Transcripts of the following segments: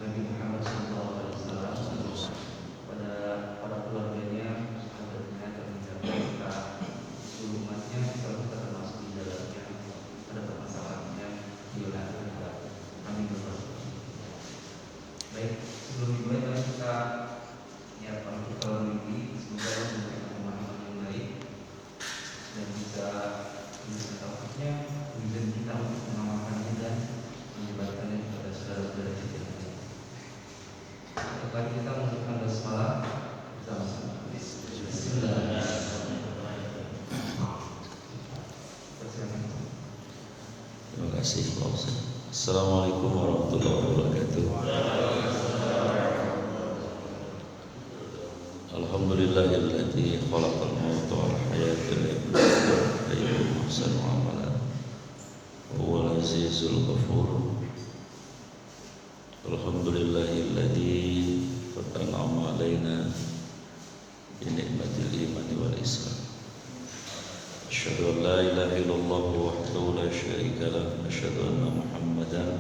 Nabi Muhammad SAW, pada para keluarganya, sahabatnya, dan menjaga kita seluruh umatnya selalu termasuk di dalamnya ada permasalahannya di wilayah kita. Amin. Baik, sebelum dimulai mari kita niatkan kita ini semoga Allah memberikan pemahaman yang baik dan bisa taufiknya menjadi kita untuk mengamalkannya dan menyebarkannya kepada saudara-saudara kita. Mari kita mengucapkan basmalah bersama-sama. Terima kasih Pak Ustaz. Assalamualaikum warahmatullahi wabarakatuh. Alhamdulillahilladzi khalaqal mauta wal hayata liyabluwakum ayyukum ahsanu amala. Huwal azizul ghafur. Alhamdulillahilladzi qad an'ama 'alaina bi ni'matil imani wal islam. Asyhadu an la ilaha illallah wahdahu la syarika lah wa asyhadu anna Muhammadan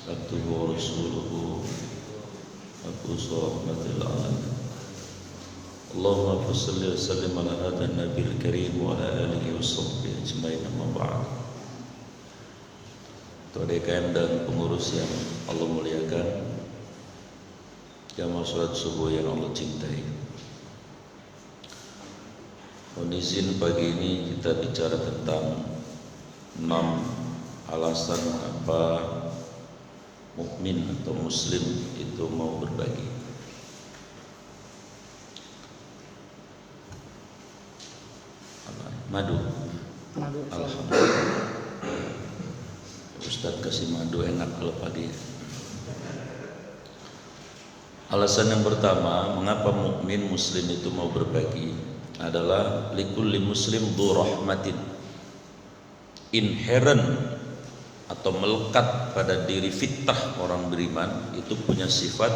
abduhu wa rasuluhu mab'uts rahmatil alamin. Allahumma shalli wa sallim ala hadan nabiyil karim wa ala alihi wa sahbihi ajmain, amma ba'd. Ketua DKM dan pengurus yang Allah muliakan, jamaah salat subuh yang Allah cintai. Mohon izin pagi ini kita bicara tentang 6 alasan mengapa mukmin atau muslim itu mau berbagi. Madu. Alhamdulillah. Ustaz kasih madu enak kalau pagi. Alasan yang pertama mengapa mukmin muslim itu mau berbagi adalah likulli muslim dhu rahmatin, inherent atau melekat pada diri fitrah orang beriman itu punya sifat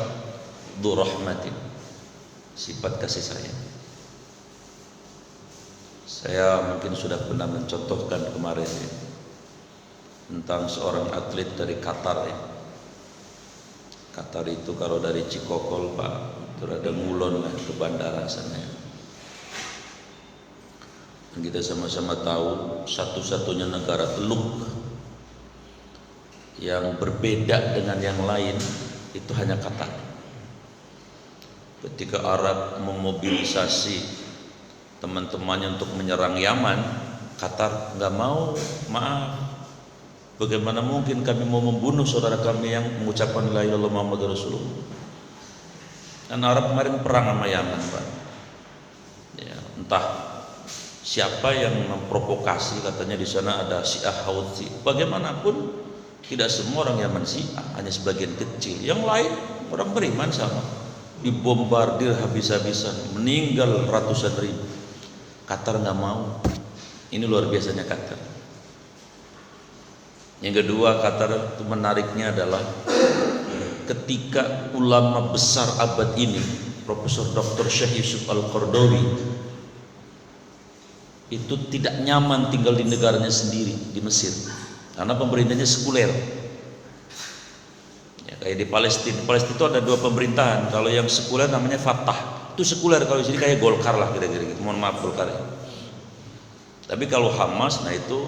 dhu rahmatin, sifat kasih sayang. Saya mungkin sudah pernah mencontohkan kemarin ya, tentang seorang atlet dari Qatar ya. Qatar itu kalau dari Cikokol Pak, itu ada ngulon lah ke bandara sana ya. Dan kita sama-sama tahu satu-satunya negara teluk yang berbeda dengan yang lain itu hanya Qatar. Ketika Arab memobilisasi teman-temannya untuk menyerang Yaman, Qatar nggak mau, maaf. Bagaimana mungkin kami mau membunuh saudara kami yang mengucapkan la ilaha illallah Muhammadur Rasulullah. Dan Arab kemarin perang sama Yaman, Pak. Ya, entah siapa yang memprovokasi, katanya di sana ada Syiah Houthi. Bagaimanapun tidak semua orang Yaman Syiah, hanya sebagian kecil. Yang lain orang beriman sama. Dibombardir habis-habisan, meninggal ratusan ribu. Qatar nggak mau. Ini luar biasanya Qatar. Yang kedua, Qatar itu menariknya adalah ketika ulama besar abad ini, Profesor Dr. Syekh Yusuf Al-Qaradawi, itu tidak nyaman tinggal di negaranya sendiri di Mesir karena pemerintahnya sekuler. Ya, kayak di Palestina. Palestina itu ada 2 pemerintahan. Kalau yang sekuler namanya Fatah, itu sekuler. Kalau di sini kayak Golkar lah kira-kira gitu. Mohon maaf Golkar ya. Tapi kalau Hamas, nah itu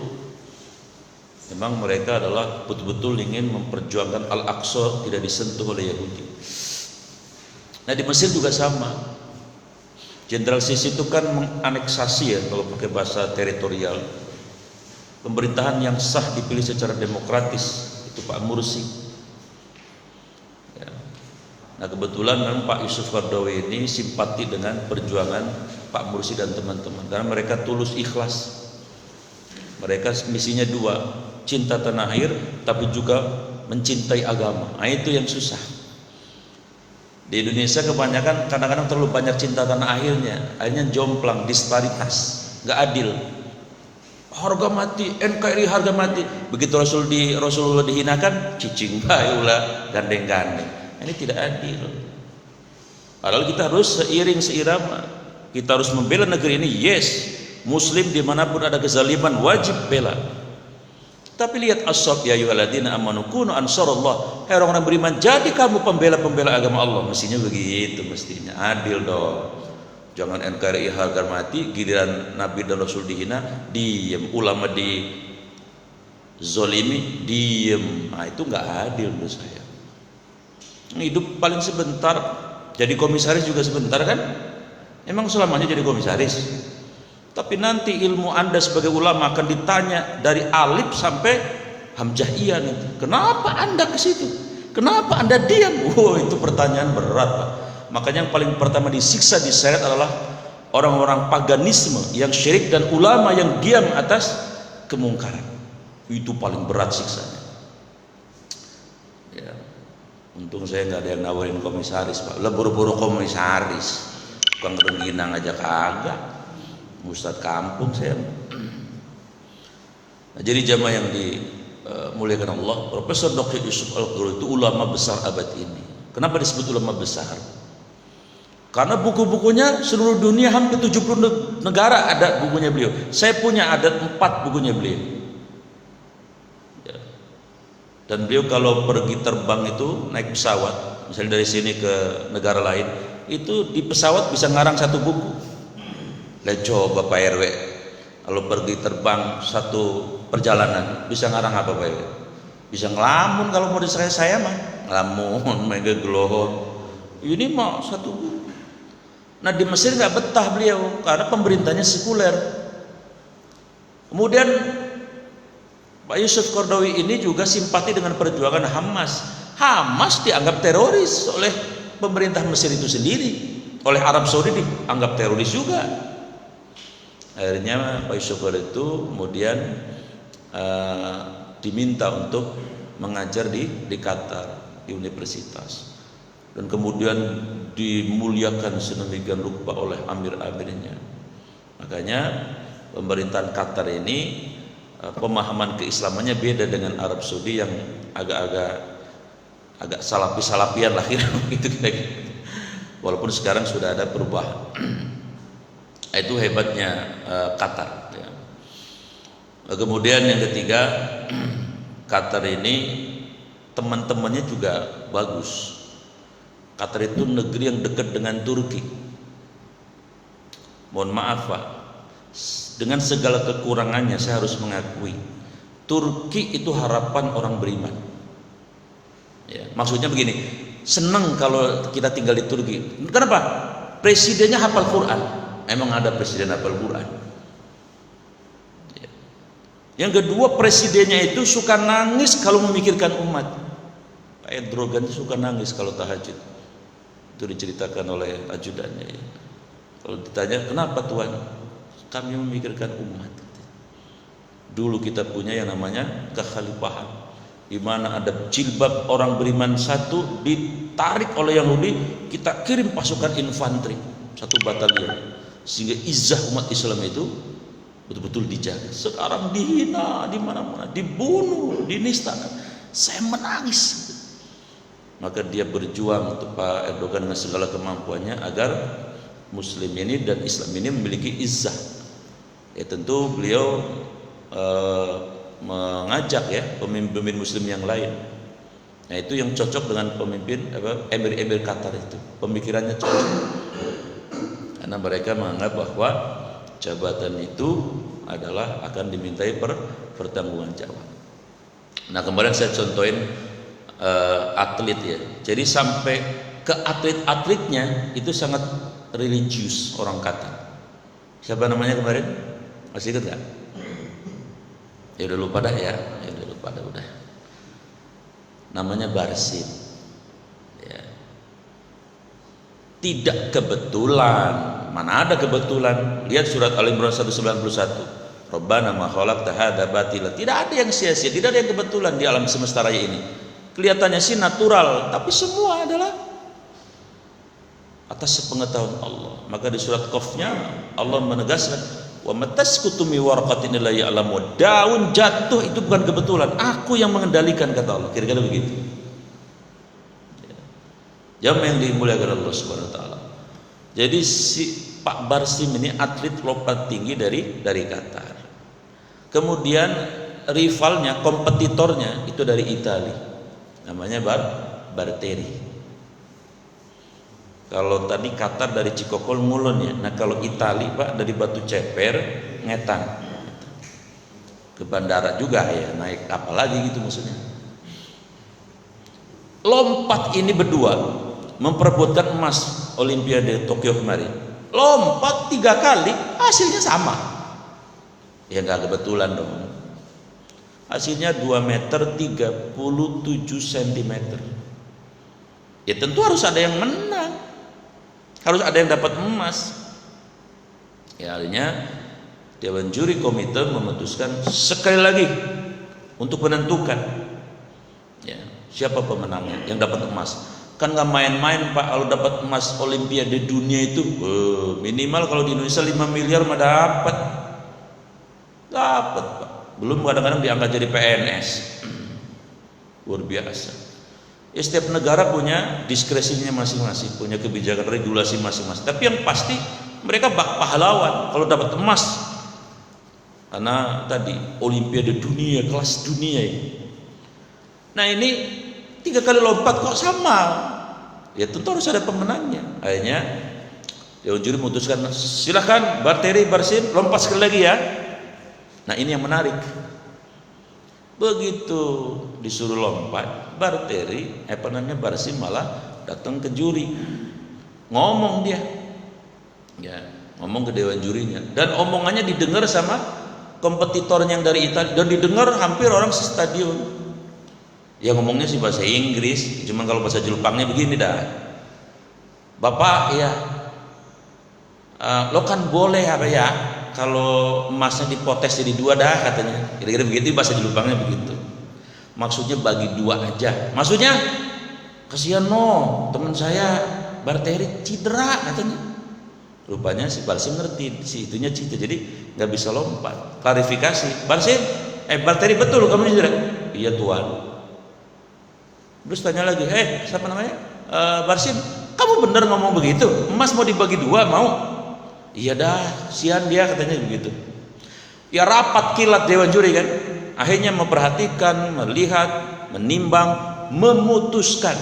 memang mereka adalah betul-betul ingin memperjuangkan Al-Aqsa tidak disentuh oleh Yahudi. Nah di Mesir juga sama. Jenderal Sisi itu kan menganeksasi ya, kalau pakai bahasa teritorial. Pemerintahan yang sah dipilih secara demokratis itu Pak Mursi ya. Nah kebetulan memang Pak Yusuf Qaradawi ini simpati dengan perjuangan Pak Mursi dan teman-teman, karena mereka tulus ikhlas. Mereka misinya 2, cinta tanah air tapi juga mencintai agama. Nah itu yang susah. Di Indonesia kebanyakan kadang-kadang terlalu banyak cinta tanah airnya, akhirnya jomplang, disparitas, nggak adil. Harga mati, NKRI harga mati. Begitu Rasulullah dihinakan, cicing bayulah, gandeng-gandeng. Ini tidak adil. Padahal kita harus seirama. Kita harus membela negeri ini. Yes, Muslim dimanapun ada kezaliman wajib bela. Tapi lihat as-sab ya ayyuhalladzina amanu kunu ansarallah. Hai orang-orang beriman, jadi kamu pembela-pembela agama Allah. Mestinya begitu, mestinya adil dong. Jangan NKRI harga mati, giliran Nabi dan Rasul dihina, diem. Ulama di zolimi, diem. Nah, itu nggak adil menurut saya. Hidup paling sebentar, jadi komisaris juga sebentar kan? Emang selamanya jadi komisaris? Tapi nanti ilmu Anda sebagai ulama akan ditanya dari alif sampai hamzah iya nanti. Kenapa Anda ke situ? Kenapa Anda diam? Itu pertanyaan berat, Pak. Makanya yang paling pertama disiksa, diseret adalah orang-orang paganisme yang syirik dan ulama yang diam atas kemungkaran. Itu paling berat siksanya. Ya. Untung saya nggak ada yang nawarin komisaris, Pak. Lah buru-buru komisaris. Bukan rengginang aja kagak. Ustadz kampung saya. Nah, jadi jamaah yang dimuliakan Allah, Profesor Dr. Yusuf Al-Qaradawi itu ulama besar abad ini. Kenapa disebut ulama besar? Karena buku-bukunya seluruh dunia, hampir 70 negara ada bukunya beliau. Saya punya ada 4 bukunya beliau. Ya. Dan beliau kalau pergi terbang itu naik pesawat, misalnya dari sini ke negara lain, itu di pesawat bisa ngarang 1 buku. Lah coba Pak RW, kalau pergi terbang 1 perjalanan bisa ngarang apa Pak RW? Bisa ngelamun kalau mau diserahin saya mah, ngelamun, mega gelohon. Ini mah 1 buku. Nah di Mesir nggak betah beliau karena pemerintahnya sekuler. Kemudian Pak Yusuf Qaradawi ini juga simpati dengan perjuangan Hamas. Hamas dianggap teroris oleh pemerintah Mesir itu sendiri, oleh Arab Saudi dianggap teroris juga. Akhirnya Pak Yusuf itu kemudian diminta untuk mengajar di Qatar, di universitas, dan kemudian dimuliakan sedemikian rupa oleh amir-amirnya. Makanya pemerintahan Qatar ini pemahaman keislamannya beda dengan Arab Saudi yang agak salafi-salafian lah gitu kira-kira. Walaupun sekarang sudah ada perubahan. Itu hebatnya Qatar ya. Kemudian yang ketiga, Qatar ini teman-temannya juga bagus. Qatar itu negeri yang dekat dengan Turki. Mohon maaf Pak, dengan segala kekurangannya saya harus mengakui Turki itu harapan orang beriman ya. Maksudnya begini, senang kalau kita tinggal di Turki. Kenapa? Presidennya hafal Quran. Emang ada presiden hafal Quran? Yang kedua, presidennya itu suka nangis kalau memikirkan umat. Pak Erdogan suka nangis kalau tahajud. Itu diceritakan oleh ajudannya ya. Kalau ditanya kenapa Tuhan, kami memikirkan umat. Dulu kita punya yang namanya kekhalifahan, di mana ada jilbab orang beriman satu ditarik oleh Yahudi, kita kirim pasukan infanteri 1 batalion, sehingga izzah umat Islam itu betul-betul dijaga. Sekarang dihina di mana-mana, dibunuh, dinistakan. Saya menangis. Maka dia berjuang untuk Pak Erdogan dengan segala kemampuannya agar Muslim ini dan Islam ini memiliki izzah. Ya tentu beliau mengajak ya pemimpin Muslim yang lain. Nah itu yang cocok dengan pemimpin emir-emir Qatar itu. Pemikirannya cocok. Karena mereka menganggap bahwa jabatan itu adalah akan dimintai pertanggungjawaban. Nah kemarin saya contohin atlet ya. Jadi sampai ke atlet-atletnya itu sangat religius orang Qatar. Siapa namanya kemarin? Masih ingat nggak? Ya udah lupa dah ya. Ya udah lupa dah udah. Namanya Barsin. Ya. Tidak kebetulan. Mana ada kebetulan? Lihat surat Al-Imran 191. Rabbana ma khalaqta hadza batila. Tidak ada yang sia-sia, tidak ada yang kebetulan di alam semesta raya ini. Kelihatannya sih natural, tapi semua adalah atas sepengetahuan Allah. Maka di surat Qaf-nya Allah menegaskan, wa mataskutu mi warqatin la ya'lamu. Daun jatuh itu bukan kebetulan, aku yang mengendalikan, kata Allah. Kira-kira begitu. Jamaah yang dimuliakan Allah Subhanahu wa taala. Jadi si Pak Barsim ini atlet lompat tinggi dari Qatar. Kemudian rivalnya, kompetitornya itu dari Italia, namanya Barteri. Kalau tadi Qatar dari Cikokol Ngulon ya. Nah kalau Itali Pak dari Batu Ceper Ngetan ke bandara juga ya, naik kapal lagi gitu maksudnya. Lompat ini berdua memperebutkan emas Olimpiade Tokyo kemarin. Lompat 3 kali hasilnya sama. Ya nggak kebetulan dong. Hasilnya 2 meter 37 cm. Ya tentu harus ada yang menang. Harus ada yang dapat emas. Ya akhirnya Dewan Juri Komite memutuskan sekali lagi untuk menentukan ya, siapa pemenangnya yang dapat emas. Kan nggak main-main Pak, kalau dapat emas Olimpiade dunia itu minimal kalau di Indonesia 5 miliar mah dapat Pak. Belum kadang-kadang diangkat jadi PNS. Luar biasa. Ya, setiap negara punya diskresinya masing-masing, punya kebijakan regulasi masing-masing. Tapi yang pasti mereka bak pahlawan kalau dapat emas. Karena tadi Olimpiade dunia, kelas dunia ini. Nah ini 3 kali lompat kok sama. Ya tentu harus ada pemenangnya. Akhirnya Dewan Juri memutuskan, silahkan Barteri, Barsim lompat sekali lagi ya. Nah ini yang menarik. Begitu disuruh lompat, Barteri, Barsim malah datang ke juri, ngomong dia, ya ngomong ke Dewan Jurinya, dan omongannya didengar sama kompetitornya yang dari Italia, dan didengar hampir orang stadion. Ya ngomongnya sih bahasa Inggris, cuman kalau bahasa Jepangnya begini dah, Bapak ya, lo kan boleh apa ya, kalau emasnya dipotes jadi 2 dah katanya, kira-kira begitu bahasa Jepangnya begitu. Maksudnya bagi 2 aja. Maksudnya kasihan teman saya Barteri cedera katanya. Rupanya si Barsim ngerti si itunya cedera, jadi nggak bisa lompat. Klarifikasi, Barsim, Barteri betul kamu cedera? Iya tuan. Terus tanya lagi, siapa namanya? Barsim, kamu bener ngomong begitu? Emas mau dibagi 2 mau? Iya dah, sian dia katanya begitu. Ya rapat kilat Dewan Juri kan, akhirnya memperhatikan, melihat, menimbang, memutuskan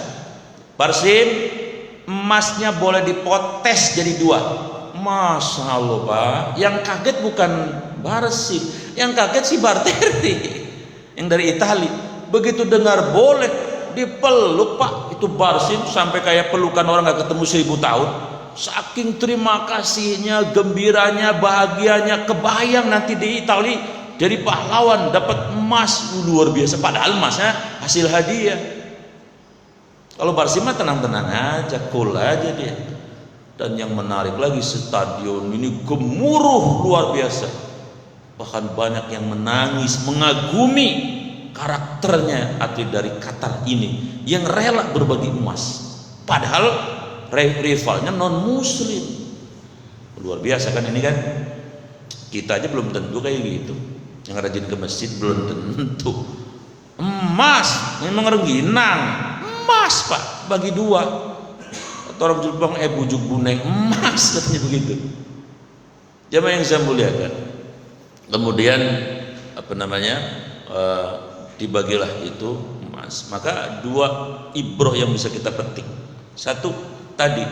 Barsim emasnya boleh dipotes jadi 2. Masya Allah Pak, yang kaget bukan Barsim, yang kaget si Barteri yang dari Itali. Begitu dengar boleh dipeluk Pak, itu Barsim sampai kayak pelukan orang gak ketemu 1000 tahun. Saking terima kasihnya, gembiranya, bahagianya, kebayang nanti di Itali jadi pahlawan dapat emas. Luar biasa, padahal emasnya hasil hadiah. Kalau Barsim mah tenang-tenang aja, cool aja dia. Dan yang menarik lagi, stadion ini gemuruh luar biasa. Bahkan banyak yang menangis, mengagumi karakternya atlet dari Qatar ini yang rela berbagi emas. Padahal rivalnya non muslim. Luar biasa kan ini kan. Kita aja belum tentu kayak gitu. Yang rajin ke masjid belum tentu. Emas memang rengginang. Emas Pak bagi 2. Atau orang Jepang bujuk buneng emas katanya begitu. Jamaah yang saya muliakan. Kemudian dibagilah itu emas. Maka 2 ibroh yang bisa kita petik. 1 tadi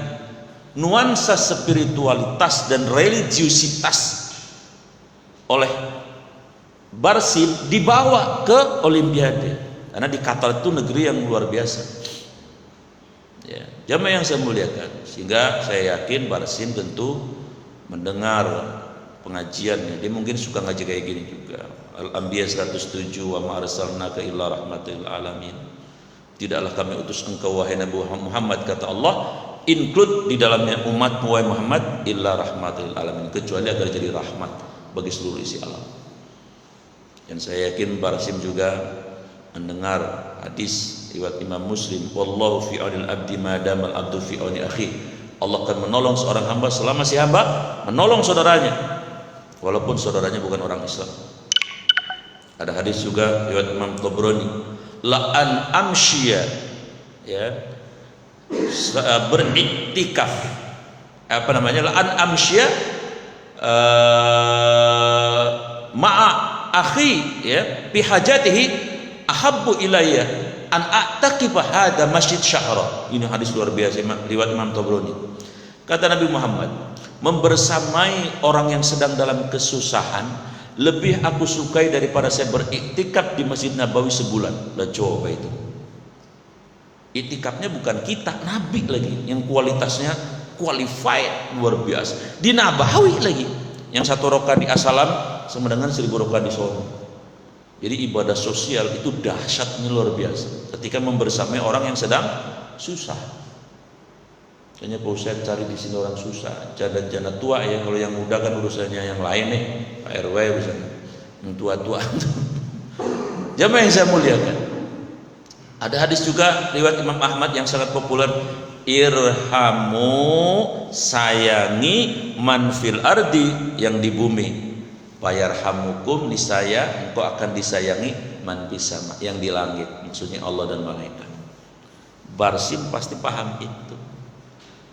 nuansa spiritualitas dan religiusitas oleh Barsim dibawa ke Olimpiade, karena di Qatar itu negeri yang luar biasa ya, jamaah yang saya muliakan. Sehingga saya yakin Barsim tentu mendengar pengajiannya, dia mungkin suka ngaji kayak gini juga. Al-Anbiya 107, wa ma arsalnaka illa rahmatil alamin, tidaklah kami utus engkau wahai Nabi Muhammad, kata Allah, include di dalamnya umat wahai Muhammad, illa rahmatil alamin, kecuali agar jadi rahmat bagi seluruh isi alam. Dan saya yakin Barsim juga mendengar hadis riwayat Imam Muslim, wallahu fi aunil abdi ma damal abdu fi auni akhi, Allah akan menolong seorang hamba selama si hamba menolong saudaranya walaupun saudaranya bukan orang Islam. Ada hadis juga riwayat Imam Tabrani, la an amshiya ya beriktikaf la an amshiya ma'a akhi ya fi hajatihi ahabbu ilayya an a'taqifa hadha masjid syahra. Ini hadis luar biasa riwayat Imam Tabrani. Kata Nabi Muhammad, membersamai orang yang sedang dalam kesusahan lebih aku sukai daripada saya beriktikaf di Masjid Nabawi sebulan. Lah coba itu. Iktikafnya bukan kita, Nabi lagi yang kualitasnya qualified luar biasa. Di Nabawi lagi. Yang 1 rakaat di As-Salam sama dengan 1000 rakaat di sono. Jadi ibadah sosial itu dahsyatnya luar biasa. Ketika membersamai orang yang sedang susah. Kayaknya Pak Ustadz cari di sini orang susah, janda-janda tua ya. Kalau yang muda kan urusannya yang lain nih, Pak RW urusannya yang tua-tua. Jamaah yang saya muliakan. Ada hadis juga riwayat Imam Ahmad yang sangat populer, irhamu, sayangi man fil ardi, yang di bumi, fayarhamukum, niscaya engkau akan disayangi man fis sama, yang di langit, maksudnya Allah dan malaikat. Barsim pasti paham itu.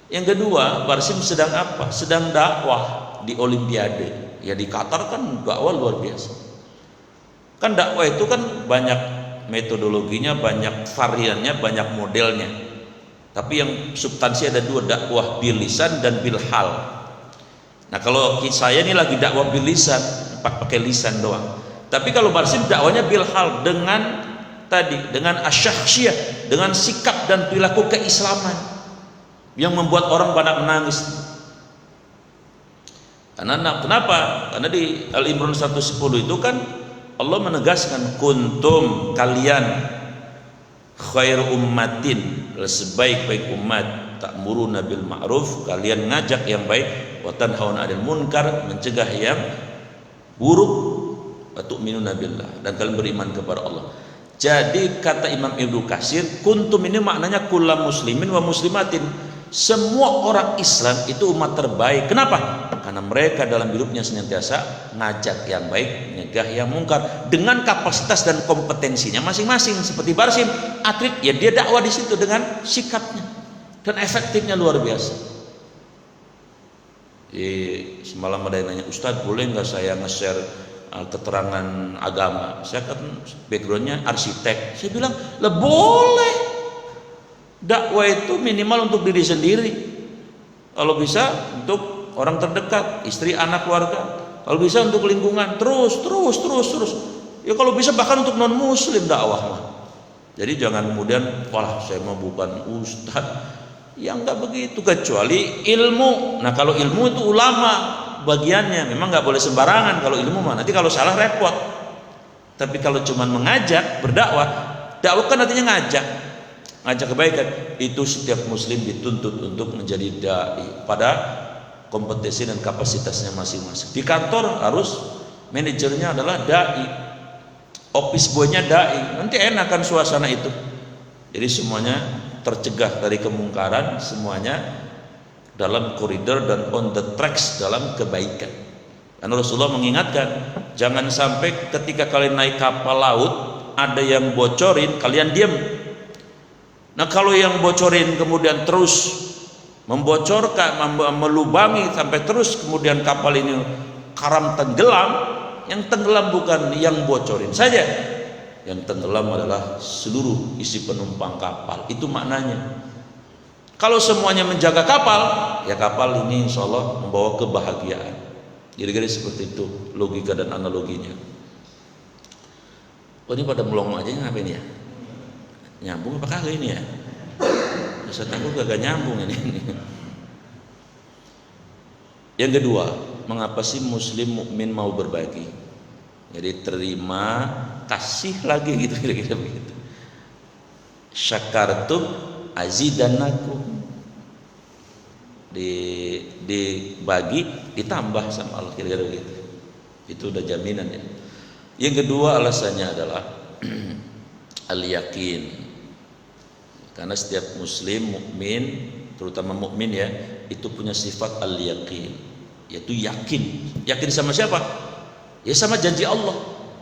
Yang kedua, Barsim sedang apa? Sedang dakwah di Olimpiade. Ya di Qatar kan dakwah luar biasa. Kan dakwah itu kan banyak metodologinya, banyak variannya, banyak modelnya. Tapi yang substansi ada dua, dakwah bil lisan dan bil hal. Nah kalau saya ini lagi dakwah bil lisan, pakai lisan doang. Tapi kalau Barsim dakwahnya bil hal, dengan tadi, dengan asyakhsiyah, dengan sikap dan perilaku keislaman yang membuat orang pada menangis. Karena kenapa? Karena di Al-Imran 110 itu kan Allah menegaskan, kuntum, kalian, khair ummatin, sebaik-baik umat, ta'muruna bil ma'ruf, kalian ngajak yang baik, wa tanhauna 'anil munkar, mencegah yang buruk, wa tu'minuna billah, dan kalian beriman kepada Allah. Jadi kata Imam Ibnu Katsir, kuntum ini maknanya kullu muslimin wa muslimatin, semua orang Islam itu umat terbaik. Kenapa? Karena mereka dalam hidupnya senantiasa ngajak yang baik, nyegah yang mungkar, dengan kapasitas dan kompetensinya masing-masing. Seperti Barsim, atlet, ya dia dakwah di situ dengan sikapnya dan efektifnya luar biasa. Semalam ada yang nanya, Ustadz boleh nggak saya nge-share keterangan agama? Saya kan backgroundnya arsitek. Saya bilang, lah boleh. Dakwah itu minimal untuk diri sendiri, kalau bisa untuk orang terdekat, istri, anak, keluarga, kalau bisa untuk lingkungan, terus. Ya kalau bisa bahkan untuk non muslim dakwah mah. Jadi jangan kemudian, wah saya mah bukan ustadz. Ya enggak begitu, kecuali ilmu. Nah kalau ilmu itu ulama bagiannya, memang nggak boleh sembarangan kalau ilmu mah, nanti kalau salah repot. Tapi kalau cuma mengajak, berdakwah, dakwah kan artinya ngajak kebaikan. Itu setiap muslim dituntut untuk menjadi dai pada kompetensi dan kapasitasnya masing-masing. Di kantor harus manajernya adalah dai, office boy-nya dai, nanti enak kan suasana itu. Jadi semuanya tercegah dari kemungkaran, semuanya dalam koridor dan on the tracks dalam kebaikan. Karena Rasulullah mengingatkan, jangan sampai ketika kalian naik kapal laut ada yang bocorin, kalian diam. Nah kalau yang bocorin kemudian terus membocorkan, melubangi sampai terus kemudian kapal ini karam tenggelam, yang tenggelam bukan yang bocorin saja, yang tenggelam adalah seluruh isi penumpang kapal. Itu maknanya. Kalau semuanya menjaga kapal, ya kapal ini insya Allah membawa kebahagiaan. Kira-kira seperti itu logika dan analoginya. Oh ini pada melongo aja ngapain ya? Nyambung apa kagak ini ya? Saya takut gak nyambung ini. Yang kedua, mengapa sih muslim mukmin mau berbagi? Jadi terima, kasih lagi gitu, kira-kira begitu. Syakartum azidannakum, dibagi ditambah sama Allah, kira-kira begitu. Itu udah jaminan ya. Yang kedua alasannya adalah al-yakin. Karena setiap muslim mukmin, terutama mukmin ya, itu punya sifat al-yakin, yaitu yakin. Yakin sama siapa? Ya sama janji Allah.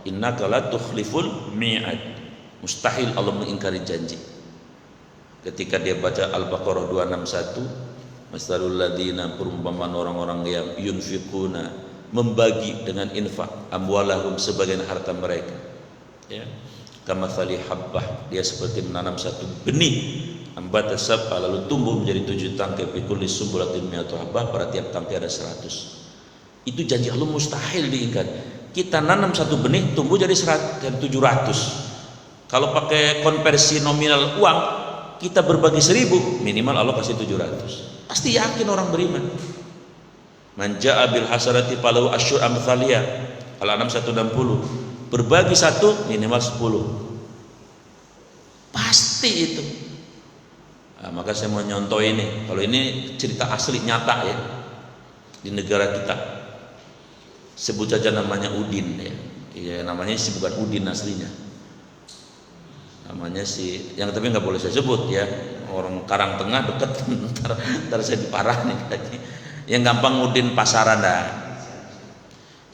Innaka la tukhliful mi'ad. Mustahil Allah mengingkari janji. Ketika dia baca Al-Baqarah 261, masalul ladzina, perumpamaan orang-orang yang yunfiquna membagi dengan infak amwalahum, sebagian harta mereka. Ya. Kamathali habbah, dia seperti menanam satu benih, ambata sab'a, lalu tumbuh menjadi 7 tangkai, fi kulli sumbulatin mi'atu habbah, pada tiap tangkai ada 100. Itu janji Allah mustahil diingkar. Kita nanam satu benih tumbuh jadi 700. Kalau pakai konversi nominal uang, kita berbagi 1000, minimal Allah kasih 700. Pasti yakin orang beriman. Man ja'a bil hasanati falahu asyru amsaliyah, Al-An'am 160. Berbagi 1 minimal 10. Pasti itu. Nah, maka saya mau nyontoh ini. Kalau ini cerita asli nyata ya, di negara kita. Sebut saja namanya Udin ya. Iya, namanya sih bukan Udin aslinya. Namanya sih, yang tapi nggak boleh saya sebut ya. Orang Karang Tengah deket, ntar saya diparahin lagi. Yang gampang Udin Pasaran dah.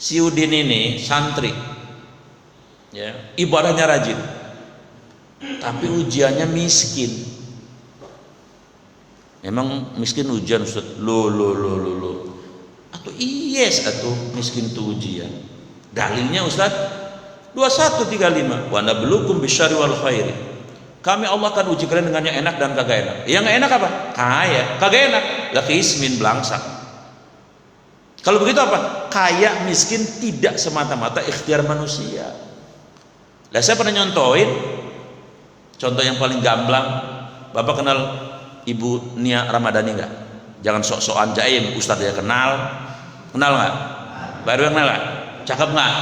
Si Udin ini santri, ya, ibadahnya rajin, tapi ujiannya miskin. Memang miskin ujian Ustaz? Lo. Atau yes atau miskin itu ujian. Dalilnya Ustaz 2135, wa nabluukum bisyarri wal khairi. Kami Allah akan uji kalian dengan yang enak dan kagak enak. Yang nggak enak apa? Kaya. Kagak enak lakismin, belangsak. Kalau begitu apa? Kaya miskin tidak semata-mata ikhtiar manusia. Lah saya pernah nyontoin contoh yang paling gamblang. Bapak kenal Ibu Nia Ramadhani nggak? Jangan sok-sokan jaim, Ustadz ya kenal nggak? Baru yang kenal nggak? Cakep nggak?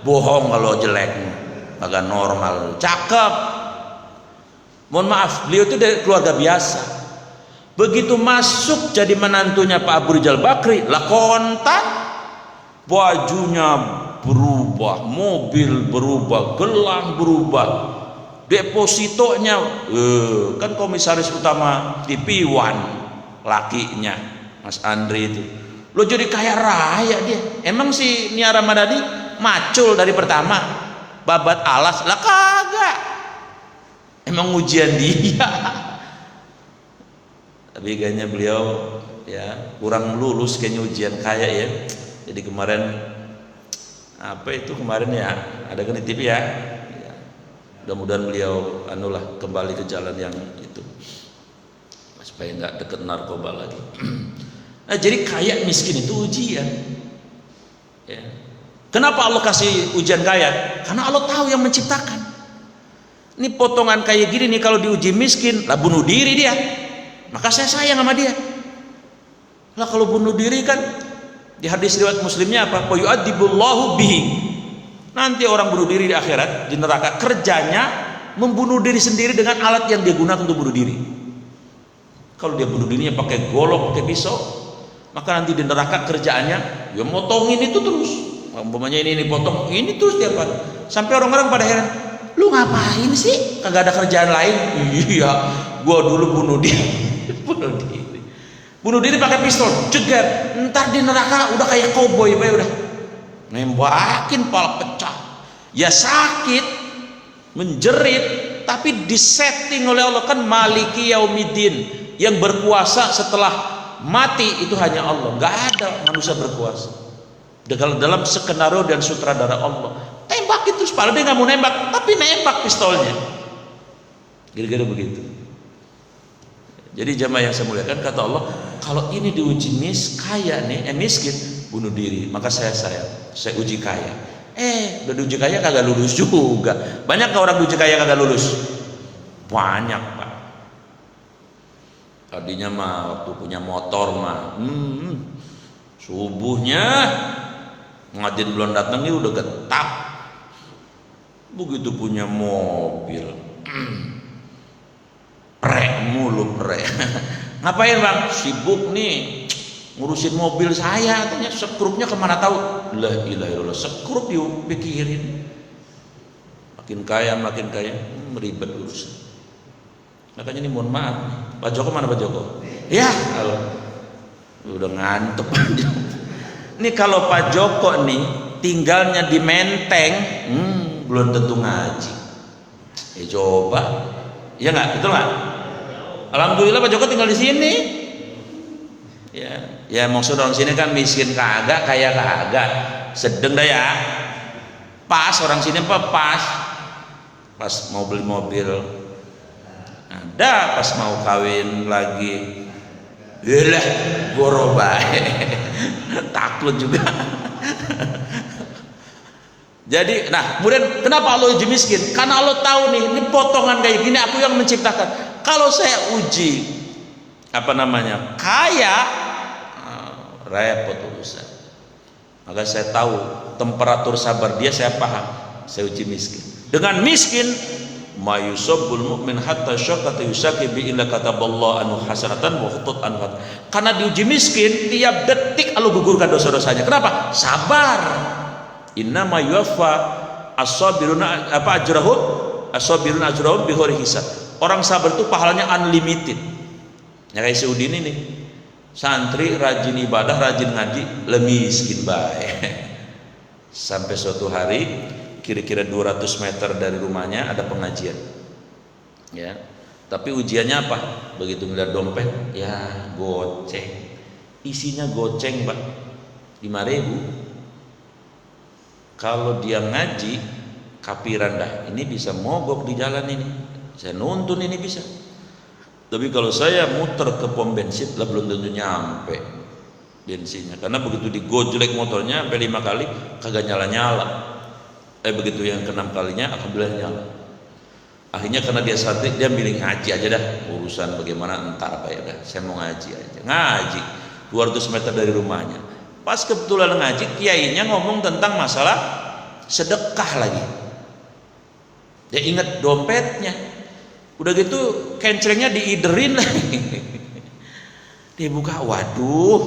Bohong kalau jelek, agak normal. Cakep. Mohon maaf, beliau itu dari keluarga biasa. Begitu masuk jadi menantunya Pak Abu Rizal Bakri, lah kontan, bajunya berubah, mobil berubah, gelang berubah, depositonya kan komisaris utama TV One, lakinya Mas Andri itu lo jadi kaya raya dia. Emang si Nia Ramadhani macul dari pertama babat alas? Lah kagak, emang ujian dia. Tapi kayaknya beliau ya kurang lulus kayaknya ujian kaya ya. Jadi kemarin apa itu kemarin ya ada kan di TV ya, mudah-mudahan beliau anulah kembali ke jalan yang itu supaya nggak deket narkoba lagi. Nah, jadi kaya miskin itu ujian ya. Kenapa Allah kasih ujian kaya? Karena Allah tahu yang menciptakan. Ini potongan kayak gini nih, kalau diuji miskin lah bunuh diri dia, maka saya sayang sama dia. Lah kalau bunuh diri kan di hadis riwayat Muslimnya apa? Yu'adzibullahu bihi. Nanti orang bunuh diri di akhirat di neraka kerjanya membunuh diri sendiri dengan alat yang dia gunakan untuk bunuh diri. Kalau dia bunuh dirinya pakai golok, pakai pisau, maka nanti di neraka kerjaannya ya motongin itu terus. Umpamanya ini potong, ini terus tiap hari. Sampai orang-orang pada heran, lu ngapain sih? Kagak ada kerjaan lain? Iya, gua dulu bunuh diri. bunuh diri pakai pistol, jeger. Ntar di neraka udah kayak koboi, udah nembakin pala pecah. Ya sakit, menjerit, tapi disetting oleh Allah. Kan Maliki Yaumiddin, yang berkuasa setelah mati itu hanya Allah. Nggak ada manusia berkuasa dalam skenario dan sutradara Allah. Tembak itu, padahal dia nggak mau nembak, tapi nembak pistolnya. Kira-kira begitu. Jadi jamaah yang saya muliakan, kata Allah, kalau ini diuji kaya nih, miskin, bunuh diri, maka saya uji kaya. Udah diuji kaya kagak lulus juga. Banyak nggak orang diuji kaya kagak lulus? Banyak Pak. Tadinya mah waktu punya motor mah, subuhnya ngajin belum datang ini udah getap. Begitu punya mobil, prek mulu prek. Ngapain Bang? Sibuk nih ngurusin mobil saya, katanya sekrupnya kemana tahu. La ilaha illallah, sekrup dipikirin. Makin kaya ribet urusan. Makanya ini mohon maaf, Pak Joko mana Pak Joko? Ya, halo. Udah ngantuk. Ini kalau Pak Joko nih tinggalnya di Menteng, belum tentu ngaji. Coba, ya nggak, betul nggak? Alhamdulillah Pak Joko tinggal di sini. Ya maksud orang sini kan miskin kagak, kaya kagak, sedang dah ya. Pas orang sini apa pas mau beli mobil ada, pas mau kawin lagi yalah gorobai takut juga. Jadi nah kemudian kenapa Allah uji miskin? Karena Allah tahu nih ini potongan kayak gini aku yang menciptakan. Kalau saya uji kaya, repot urusan. Maka saya tahu temperatur sabar dia, saya paham, saya uji miskin. Dengan miskin mayusabbul mu'min hatta syaqata yusaki bi illa kataballahu anhu hasanatan wa khutut anhu. Karena diuji miskin tiap detik Allah gugurkan dosa-dosanya. Kenapa? Sabar. Inna ma yuwaffa as-sabiruna ajrahum bighairi hisab. Orang sabar itu pahalanya unlimited. Ya kayak Saudi ini nih. Santri rajin ibadah, rajin ngaji, miskin baik. Sampai suatu hari kira-kira 200 meter dari rumahnya ada pengajian. Ya. Tapi ujiannya apa? Begitu ngeliat dompet, ya goceng. Isinya goceng, Pak. 5.000. Kalau dia ngaji, kapiran dah. Ini bisa mogok di jalan ini. Saya nuntun ini bisa. Tapi kalau saya muter ke pom bensin lah belum tentu nyampe bensinnya. Karena begitu digojlek motornya sampai 5 kali kagak nyala-nyala. Begitu yang ke-6 kalinya alhamdulillah nyala. Akhirnya karena dia santri dia milih ngaji aja dah. Urusan bagaimana entar apa ya dah. Saya mau ngaji aja. Ngaji 200 meter dari rumahnya. Pas kebetulan ngaji kiainya ngomong tentang masalah sedekah lagi. Dia ingat dompetnya. Udah gitu kencerengnya diiderin lagi. Dia buka, waduh,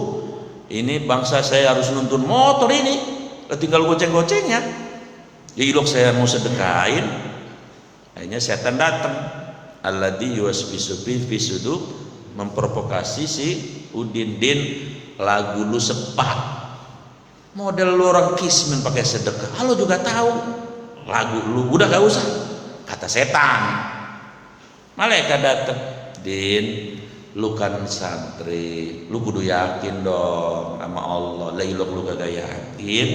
ini bangsa saya harus nuntun motor ini. Tinggal goceng-gocengnya. Ya ilok saya mau sedekahin. Akhirnya setan datang. Alladzi yuwaswisu fi sudur, memprovokasi si Udin lagu lu sepak. Model lu orang kismin pakai sedekah. Halo juga tahu lagu lu udah gak usah. Kata setan. Malaikat datang, Din, lu kan santri, lu kudu yakin dong sama Allah. Lailok lu kagak yakin.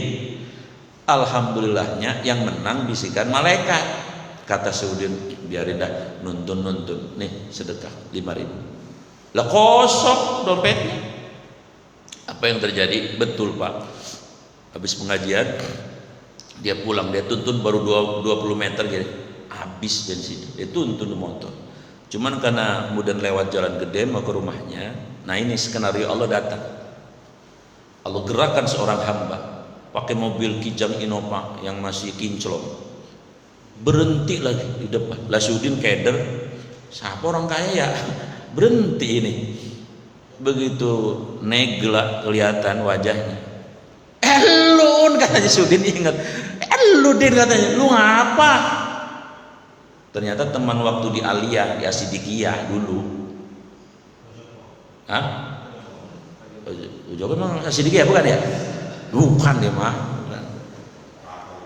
Alhamdulillahnya yang menang bisikan malaikat. Kata Saudin, biarin dah nuntun. Nih sedekah 5.000. Lah kosong dompetnya. Apa yang terjadi? Betul Pak. Habis pengajian dia pulang, dia tuntun baru 20 meter gitu. Habis bensinnya. Dia tuntun motor. Cuman karena kemudian lewat jalan gede mau ke rumahnya. Nah ini skenario Allah datang. Allah gerakkan seorang hamba pakai mobil Kijang Innova yang masih kinclong. Berhenti lagi di depan. Lasudin keder. Siapa orang kaya ya? Berhenti ini. Begitu negla kelihatan wajahnya. Elun katanya Sudin ingat. Eludin katanya. Lu ngapa? Ternyata teman waktu di Aliyah, di Asidikiyah dulu. Hah? Ujogo emang Asidikiyah bukan ya? Bukan dia mah.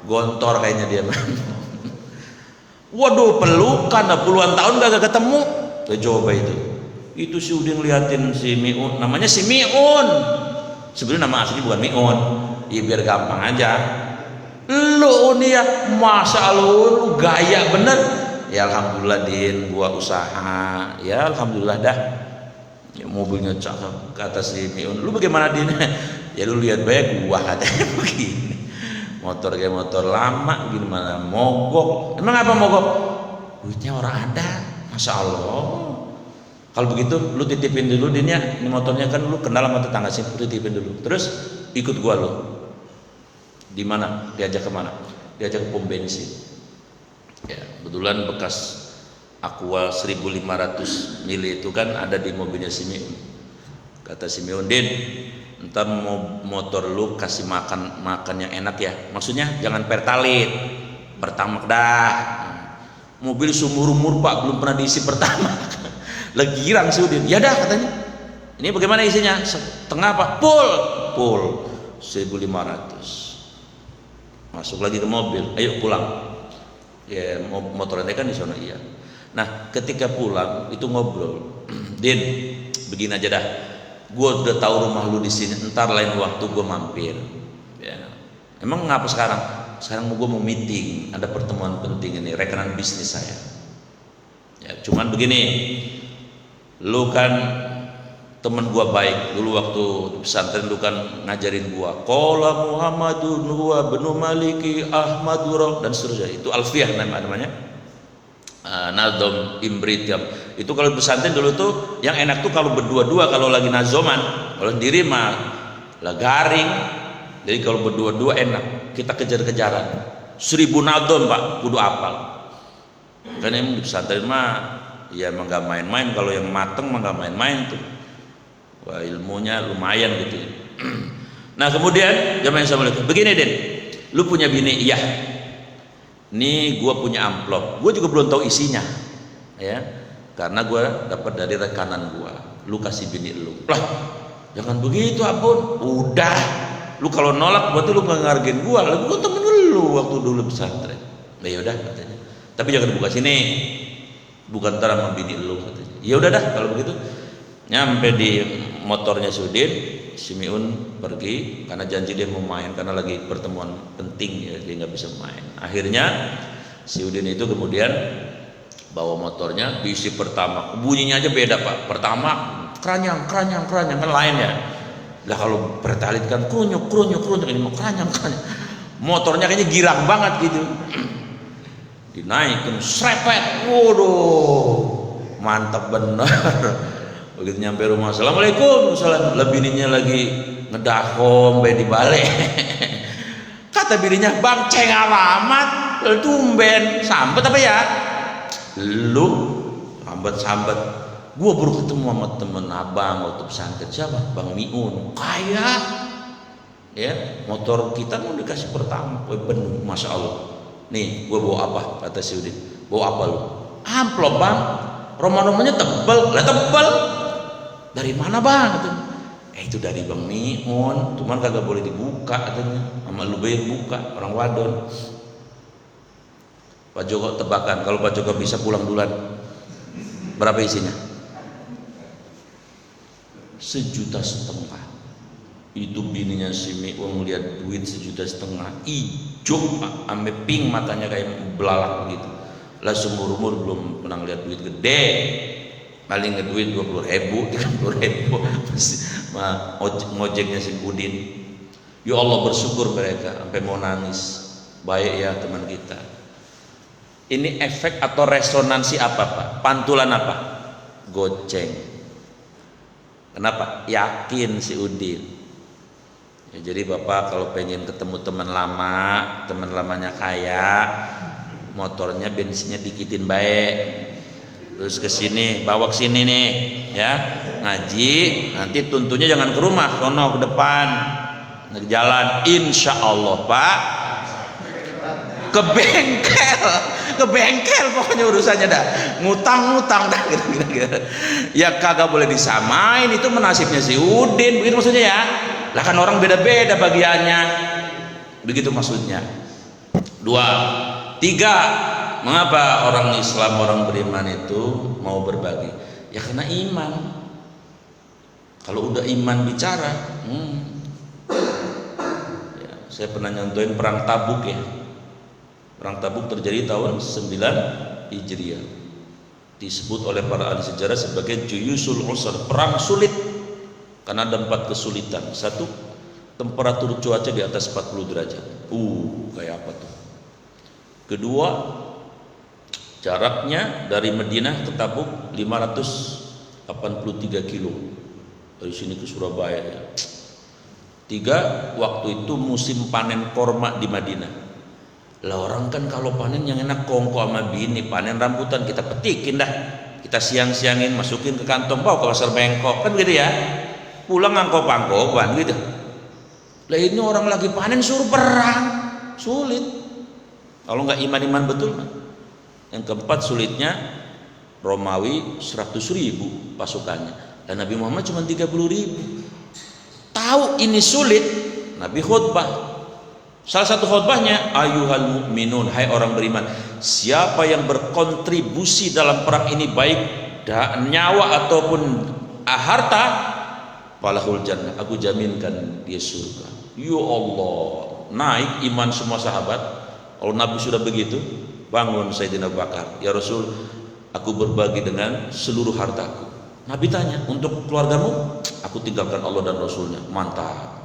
Gontor kayaknya dia mah. Waduh pelukan, puluhan tahun gak ketemu. Coba itu. Itu si Udin liatin si Miun, namanya si Miun. Sebenarnya nama asli bukan Miun. Ya biar gampang aja. Lu nih ya, masa lu gaya bener. Ya alhamdulillah Din, gua usaha. Ya alhamdulillah dah. Ya mobilnya cakep. Kata si Miun, lu bagaimana Din? Ya lu lihat baik gua katanya begini. Motor kayak motor lama gimana mogok. Emang apa mogok? Duitnya orang ada. Masya Allah. Kalau begitu lu titipin dulu Din ya. Ini motornya kan lu kenal sama tetangga sini, lu titipin dulu. Terus ikut gua lu. Di mana? Diajak kemana? Diajak ke pom bensin. Ya, kebetulan bekas Aqua 1500 mili itu kan ada di mobilnya si Miun. Kata si Miun, Din, ntar motor lu kasih makan yang enak ya. Maksudnya jangan pertalit, pertamax dah. Mobil sumur-umur Pak, belum pernah diisi pertamax. Lagi girang si Udin. Ya dah katanya. Ini bagaimana isinya? Setengah Pak, full 1500. Masuk lagi ke mobil, ayo pulang. Ya motornya kan di sana iya. Nah ketika pulang itu ngobrol, Din begini aja dah, gue udah tahu rumah lu di sini, ntar lain waktu gue mampir. Ya. Emang ngapa sekarang? Sekarang gue mau meeting, ada pertemuan penting ini, rekanan bisnis saya. Ya, cuman begini, lu kan temen gue baik, dulu waktu di pesantren lu kan ngajarin gue, Qala Muhammadun huwa benu Maliki Ahmadur dan seterusnya. Itu alfiyah namanya. Nazom Imbrityam. Itu kalau di pesantren dulu tuh yang enak tuh kalau berdua-dua, kalau lagi nazoman, kalau sendiri mah lah garing. Jadi kalau berdua-dua enak, kita kejar-kejaran. 1000 nazom Pak, kudu apal. Kan emang di pesantren mah ya emang gak main-main, kalau yang mateng mah gak main-main tuh. Wah, ilmunya lumayan gitu ya. Nah kemudian jamaah assalamualaikum. Begini Den, lu punya bini? Iya. Nih gue punya amplop, gue juga belum tahu isinya, ya, karena gue dapat dari rekanan gue. Lu kasih bini lu, lah, jangan begitu Abun. Udah, lu kalau nolak berarti lu nggak ngargain gue. Lalu gue temen lu waktu dulu pesantren. Nah yaudah katanya, tapi jangan buka sini, bukan ntar sama bini lu katanya. Ya udah dah kalau begitu. Nyampe di motornya Sudin, si Miun pergi karena janji dia mau main karena lagi pertemuan penting ya, dia nggak bisa main. Akhirnya si Udin itu kemudian bawa motornya diisi pertama, bunyinya aja beda Pak. Pertama keranyang kan lain ya. Lah kalau pertalit kan krunyuk ini mau keranyang. Motornya kayaknya girang banget gitu. Dinaikin srepet, waduh mantap bener. Begitu nyampe rumah, assalamualaikum, salam. Lah bininya lagi ngedakom di balik. Kata bininya, bang ceng alamat, tumben sambet apa ya? Lu sambet. Gua baru ketemu sama temen abang waktu pesantren. Siapa? Bang Miun. Kaya, ya motor kita mau dikasih pertama, penuh, masya Allah. Nih, gua bawa apa? Kata si Udin. Bawa apa lu? Amplop bang. Romanya tebel, lah tebel. Dari mana bang? Itu dari Bang Miun, cuman kagak boleh dibuka katanya. Sama lu bayar buka, orang wadon. Pak Joko tebakan, kalau Pak Joko bisa pulang duluan. Berapa isinya? 1,5 juta. Itu bininya si Miun lihat duit 1,5 juta, ijo, ame pink matanya kayak belalak begitu. Lah seumur umur belum pernah lihat duit gede. Paling ngeduit 20.000, 30.000 ngojeknya si Udin. Ya Allah bersyukur mereka sampai mau nangis. Baik ya teman kita. Ini efek atau resonansi apa Pak? Pantulan apa? Goceng. Kenapa? Yakin si Udin. Ya, jadi Bapak kalau pengen ketemu teman lamanya kaya, motornya bensinnya dikitin baik. Terus ke sini, bawa ke sini nih, ya ngaji. Nanti tuntunya jangan ke rumah, sono ke depan, ke jalan. Insya Allah Pak, ke bengkel pokoknya urusannya dah, ngutang dah, gitu. Ya kagak boleh disamain, itu menasibnya si Udin, begitu maksudnya ya. Lah kan orang beda-beda bagiannya, begitu maksudnya. 2, 3. Mengapa orang Islam, orang beriman itu mau berbagi? Ya karena iman. Kalau udah iman bicara, ya, saya pernah nyontohin perang Tabuk ya. Perang Tabuk terjadi tahun 9 Hijriah. Disebut oleh para ahli sejarah sebagai Juyusul Usr, perang sulit. Karena ada 4 kesulitan. 1, temperatur cuaca di atas 40 derajat. Kayak apa tuh? Kedua, jaraknya dari Madinah ke Tabuk 583 kilo dari sini ke Surabaya ya. 3, waktu itu musim panen korma di Madinah. Lah orang kan kalau panen yang enak kongko sama bini, panen rambutan kita petikin dah, kita siang-siangin masukin ke kantong, bawa ke pasar Bengkok kan gitu ya, pulang ngangkop-angkopan gitu. Lah ini orang lagi panen suruh perang, sulit kalau nggak iman-iman betul. Yang keempat sulitnya, Romawi 100.000 pasukannya dan Nabi Muhammad cuma 30.000. Tahu ini sulit, Nabi khutbah. Salah satu khutbahnya, ayuhal mu'minun, hai orang beriman, siapa yang berkontribusi dalam perang ini baik nyawa ataupun harta, falahul jannah, aku jaminkan dia surga. Ya Allah, naik iman semua sahabat. Kalau Nabi sudah begitu, bangun Sayyidina Abu Bakar, ya Rasul, aku berbagi dengan seluruh hartaku. Nabi tanya, untuk keluargamu? Aku tinggalkan Allah dan Rasulnya. Mantap.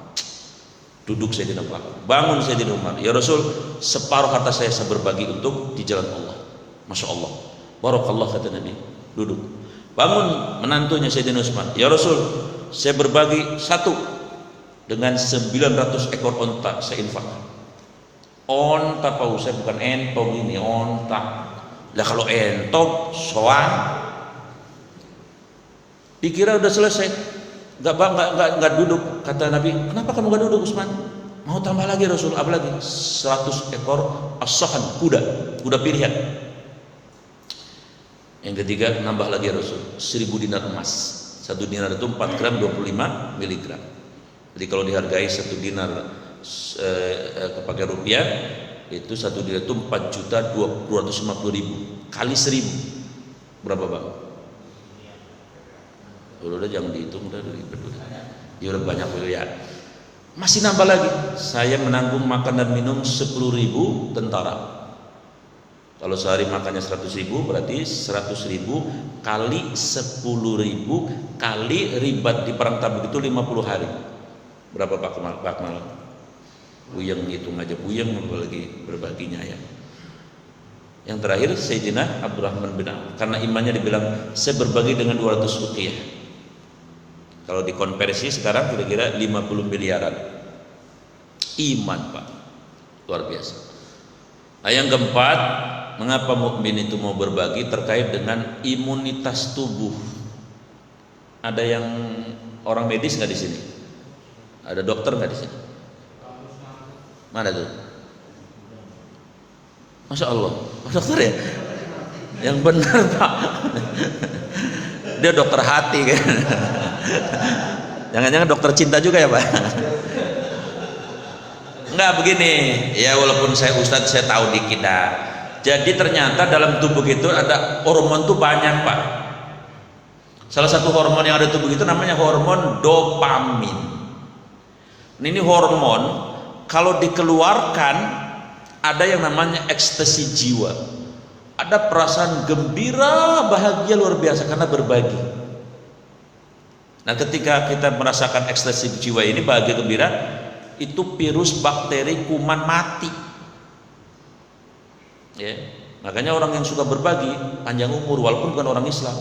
Duduk Sayyidina Abu Bakar, bangun Sayyidina Umar, ya Rasul, separuh harta saya berbagi untuk di jalan Allah. Masya Allah, barakallah, kata Nabi. Duduk. Bangun menantunya Sayyidina Utsman, ya Rasul, saya berbagi satu dengan 900 ekor onta saya infakkan. Onta Pak Ustaz, bukan entong ini, onta. Lah kalau entong soang dikira udah selesai, nggak duduk. Kata Nabi, kenapa kamu nggak duduk Utsman? Mau tambah lagi Rasul, apa lagi? 100 ekor as-sahan, kuda pilihan. Yang ketiga, nambah lagi Rasul, 1000 dinar emas. 1 dinar itu 4 gram 25 miligram. Jadi kalau dihargai 1 dinar pakai rupiah, itu 1 dinar itu 4.250.000 kali 1000 berapa Bang? Udah jangan dihitung, udah ribet udah. Ya udah banyak ya. Masih nambah lagi. Saya menanggung makan dan minum 10.000 tentara. Kalau sehari makannya 100.000, berarti 100.000 kali 10.000 kali ribat di perang Tabuk itu 50 hari. Berapa Pak Kemal? Buyeng ngitung aja, buyeng apalagi berbaginya ya. Yang terakhir Sayyidina Abdurrahman bin Auf, karena imannya dibilang saya berbagi dengan 200 rupiah. Kalau dikonversi sekarang kira-kira 50 miliaran. Iman Pak, luar biasa. Nah, yang keempat, mengapa mukmin itu mau berbagi? Terkait dengan imunitas tubuh. Ada yang orang medis nggak di sini? Ada dokter nggak di sini? Mana tuh? Masya Allah, dokter ya? Yang benar Pak. Dia dokter hati kan? Jangan-jangan dokter cinta juga ya Pak? Enggak, begini ya, walaupun saya ustadz saya tahu dikit dah. Jadi ternyata dalam tubuh itu ada hormon tuh banyak Pak. Salah satu hormon yang ada di tubuh itu namanya hormon dopamin. Ini hormon kalau dikeluarkan ada yang namanya ekstasi jiwa. Ada perasaan gembira, bahagia luar biasa karena berbagi. Nah, ketika kita merasakan ekstasi jiwa ini, bahagia gembira, itu virus bakteri kuman mati. Ya, makanya orang yang suka berbagi panjang umur walaupun bukan orang Islam.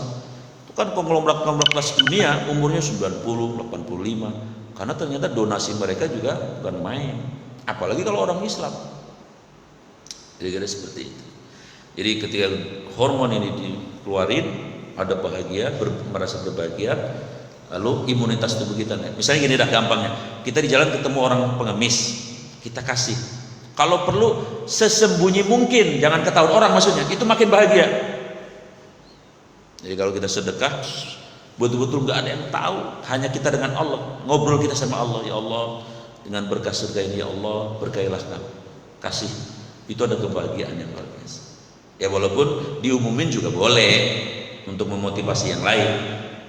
Itu kan konglomerat kelas dunia umurnya 90, 85 karena ternyata donasi mereka juga bukan main. Apalagi kalau orang Islam. Kira-kira seperti itu. Jadi ketika hormon ini dikeluarin, ada bahagia, merasa berbahagia, lalu imunitas tubuh kita naik. Misalnya gini dah gampangnya, kita di jalan ketemu orang pengemis, kita kasih. Kalau perlu sesembunyi mungkin, jangan ketahuan orang maksudnya, itu makin bahagia. Jadi kalau kita sedekah, betul-betul nggak ada yang tahu, hanya kita dengan Allah, ngobrol kita sama Allah, ya Allah, dengan berkah surga ini ya Allah, berkailah kami, kasih. Itu ada kebahagiaan yang luar biasa. Ya walaupun diumumin juga boleh untuk memotivasi yang lain,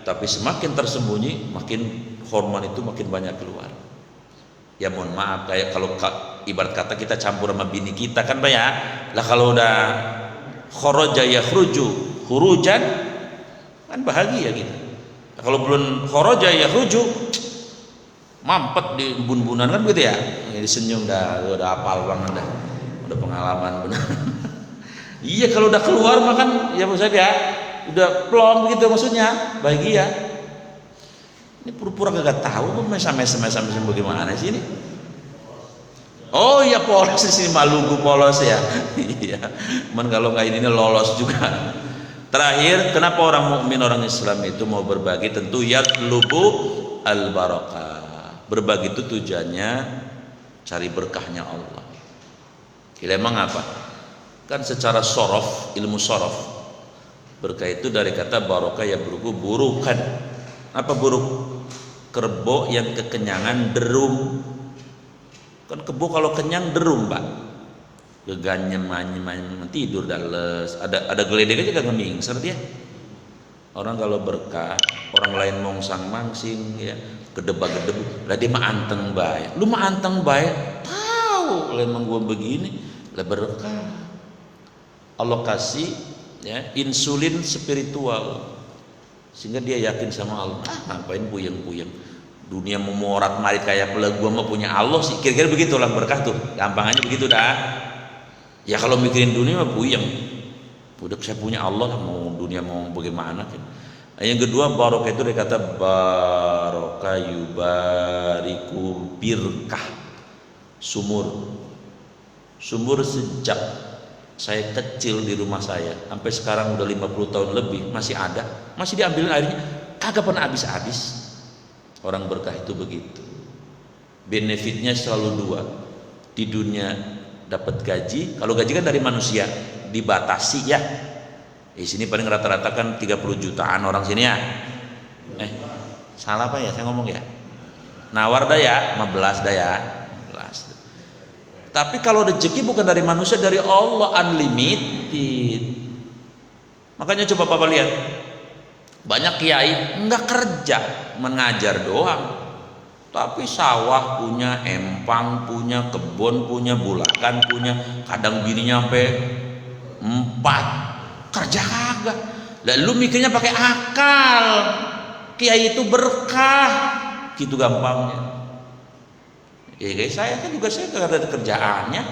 tapi semakin tersembunyi makin hormon itu makin banyak keluar. Ya mohon maaf, kayak kalau ibarat kata kita campur sama bini kita kan Pak ya, lah kalau udah kharaja yakhruju khurujan kan bahagia gitu. Nah, kalau belum kharaja yakhruju mampet di bun-bunan kan gitu ya. Jadi senyum udah hafal banget dah. Udah pengalaman benar. Iya, kalau udah keluar makan ya Ustaz ya, udah plong gitu maksudnya, bahagia. Ini pura-pura gak tahu kok mesam-mesam bagaimana sih ini? Oh iya, polos di sini, Maluku polos ya. Iya. Cuman kalau nggak ini lolos juga. Terakhir, kenapa orang mukmin, orang Islam itu mau berbagi? Tentu yatlubu al barakah. Berbagi itu tujuannya cari berkahnya Allah. Kira emang apa? Kan secara sorof, ilmu sorof, berkah itu dari kata barokah ya beruku burukan. Apa buruk? Kerbau yang kekenyangan derum. Kan kebo kalau kenyang derum Pak, geganyem manyem tidur dales. Ada geledek aja gak ngemingser dia. Orang kalau berkah, orang lain mongsang mangsing ya, gedebak-gedebuk, lah dia mah anteng bae. Lu mah anteng bae, tahu lah emang gua begini, lah berkah. Allah kasih ya insulin spiritual sehingga dia yakin sama Allah. Ngapain puyeng-puyeng, dunia memorat marit kayak peleg, gua mah punya Allah sih. Kira-kira begitulah berkah tuh, gampangannya begitu dah. Ya kalau mikirin dunia mah puyeng, udah saya punya Allah, mau dunia mau bagaimana kan. Yang kedua barokah itu dia kata barokah yubariku birkah, sumur sejak saya kecil di rumah saya sampai sekarang udah 50 tahun lebih masih ada, masih diambilin airnya, kagak pernah habis-habis. Orang berkah itu begitu, benefitnya selalu dua. Di dunia dapat gaji, kalau gaji kan dari manusia dibatasi ya. Di sini paling rata-rata kan 30 jutaan orang sini ya. Salah apa ya saya ngomong ya? Nawar dah ya, 15 dah ya. 15. Tapi kalau rezeki bukan dari manusia, dari Allah, unlimited. Makanya coba Bapak lihat, banyak kiai enggak kerja, mengajar doang. Tapi sawah punya, empang punya, kebun punya, bulakan punya, kadang bininya sampai 4, kerja kagak. Lalu mikirnya pakai akal, kiai itu berkah, gitu gampangnya. Ya kayak saya kan juga, saya kagak ada kerjaannya,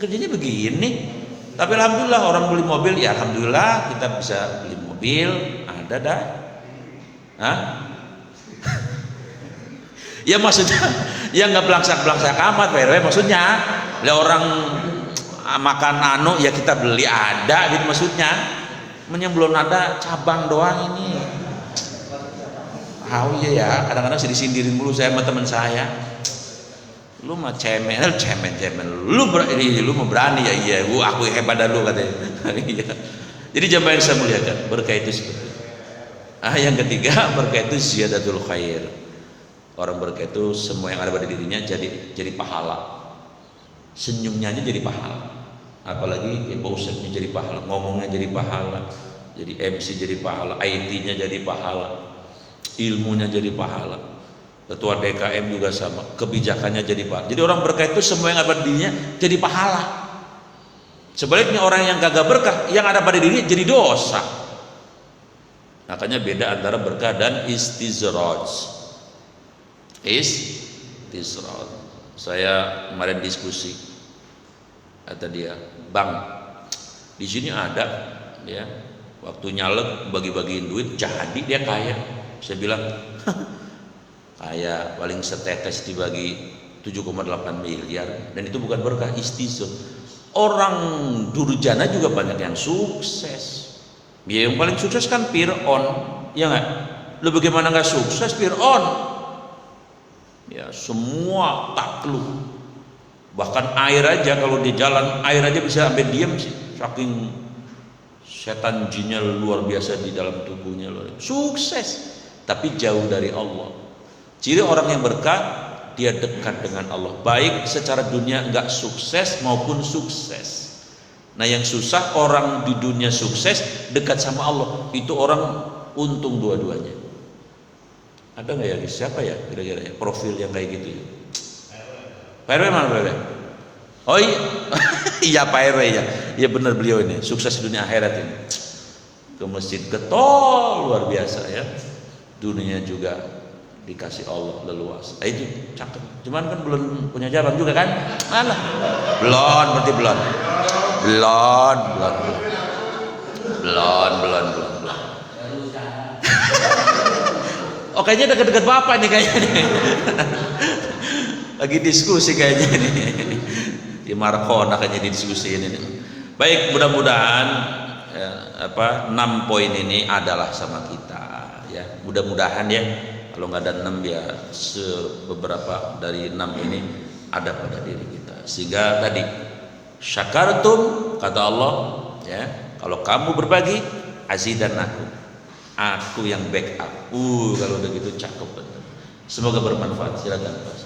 kerjanya begini. Tapi alhamdulillah orang beli mobil, ya alhamdulillah kita bisa beli mobil, ada dah. Hah? Ya maksudnya ya nggak belangsak amat Pak RW, maksudnya ya orang makan anu ya kita beli ada gitu maksudnya. Yang belum ada cabang doang ini. Oh iya ya, kadang-kadang sih disindirin mulu saya sama teman saya. Lu mah cemen, lu mau berani ya, iya aku hebat dah lu katanya. Iya. Jadi jamaah yang saya muliakan, berkah itu seperti itu. Yang ketiga, berkah itu ziyadatul khair. Orang berkah itu semua yang ada pada dirinya jadi pahala. Senyumnya aja jadi pahala. Apalagi Ustadznya jadi pahala, ngomongnya jadi pahala, jadi MC jadi pahala, IT-nya jadi pahala, ilmunya jadi pahala. Ketua DKM juga sama, kebijakannya jadi pahala. Jadi orang berkah itu semua yang ada pada dirinya jadi pahala. Sebaliknya orang yang kagak berkah, yang ada pada dirinya jadi dosa. Makanya beda antara berkah dan istizraj. Istizraj. Saya kemarin diskusi, kata dia, Bang, di sini ada ya, waktu nyalek bagi-bagiin duit jadi dia kaya. Saya bilang, kaya paling setetes dibagi 7,8 miliar, dan itu bukan berkah, istizraj. Orang durjana juga banyak yang sukses. Ya, yang paling sukses kan Fir'aun, ya nggak? Lu bagaimana nggak sukses Fir'aun? Ya semua takluk, bahkan air aja kalau di jalan air aja bisa sampai diam sih, saking setan jinnya luar biasa di dalam tubuhnya, sukses tapi jauh dari Allah. Ciri orang yang berkah, dia dekat dengan Allah, baik secara dunia enggak sukses maupun sukses. Nah yang susah orang di dunia sukses dekat sama Allah, itu orang untung dua-duanya. Ada nggak ya, siapa ya kira-kira ya profil yang kayak gitu ya? Pak RW mana Pak RW? Oh iya, iya Pak RW ya, iya benar beliau ini sukses dunia akhirat ini. Ke masjid getol luar biasa ya, dunia juga dikasih Allah leluas. Itu cakep, cuman kan belum punya jalan juga kan? Alah, belum. Oh kayaknya deket-deket bapak nih kayaknya nih. Lagi diskusi kayaknya nih di Markona, kayaknya diskusi ini nih. Baik, mudah-mudahan ya, 6 poin ini adalah sama kita ya. Mudah-mudahan ya, kalau nggak ada 6 ya beberapa dari 6 ini ada pada diri kita. Sehingga tadi syakartum kata Allah ya, kalau kamu berbagi azidan aku yang backup. Kalau udah gitu cakep betul. Semoga bermanfaat. Silakan Pak.